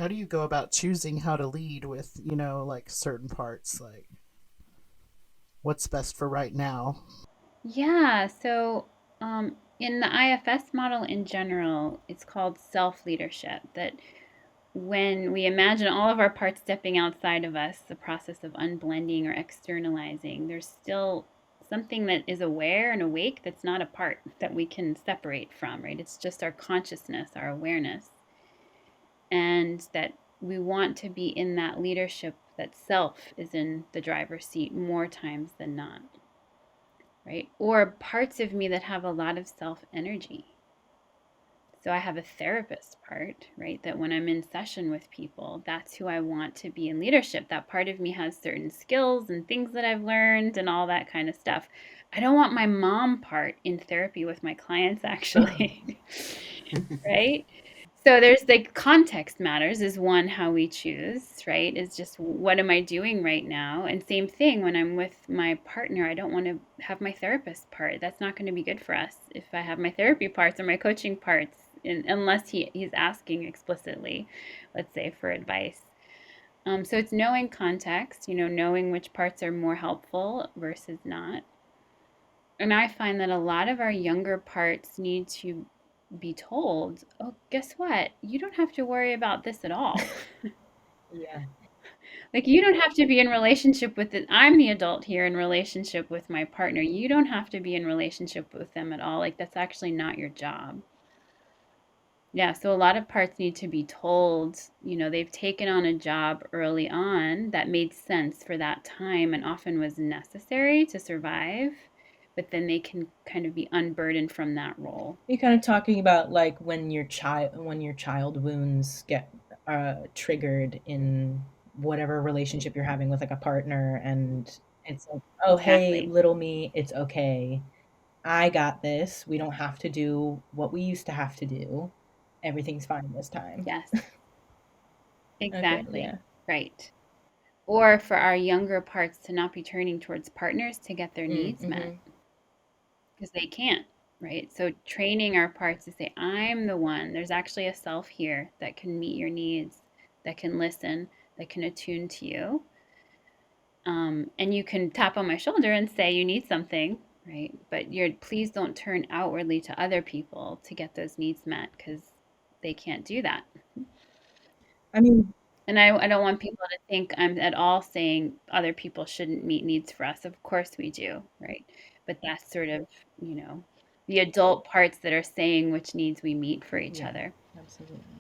How do you go about choosing how to lead with, like certain parts? Like, what's best for right now? Yeah, so in the IFS model in general, it's called self leadership. That when we imagine all of our parts stepping outside of us, the process of unblending or externalizing, there's still something that is aware and awake that's not a part that we can separate from, right? It's just our consciousness, our awareness, and that we want to be in that leadership that self is in the driver's seat more times than not, right? Or parts of me that have a lot of self energy. So I have a therapist part, right? That when I'm in session with people, that's who I want to be in leadership. That part of me has certain skills and things that I've learned and all that kind of stuff. I don't want my mom part in therapy with my clients, actually, right? So there's like context matters is one how we choose, right? Is just what am I doing right now? And same thing when I'm with my partner, I don't want to have my therapist part. That's not going to be good for us if I have my therapy parts or my coaching parts, unless he's asking explicitly, let's say for advice. So it's knowing context, knowing which parts are more helpful versus not. And I find that a lot of our younger parts need to be told, oh, guess what? You don't have to worry about this at all. Yeah. Like, you don't have to be in relationship with it. I'm the adult here in relationship with my partner. You don't have to be in relationship with them at all. Like, that's actually not your job. Yeah, so a lot of parts need to be told, they've taken on a job early on that made sense for that time and often was necessary to survive, but then they can kind of be unburdened from that role. You're kind of talking about like when your child wounds get triggered in whatever relationship you're having with like a partner, and it's like, oh hey, Exactly. little me, it's okay. I got this. We don't have to do what we used to have to do. Everything's fine this time. Yes, Okay, exactly. yeah. Right. Or for our younger parts to not be turning towards partners to get their needs met Mm-hmm. because they can't, right? So training our parts to say, I'm the one. There's actually a self here that can meet your needs, that can listen, that can attune to you. And you can tap on my shoulder and say you need something, right? But please don't turn outwardly to other people to get those needs met because they can't do that. I mean, And I don't want people to think I'm at all saying other people shouldn't meet needs for us. Of course we do, right? But that's sort of, you know, the adult parts that are saying which needs we meet for each yeah, other. absolutely.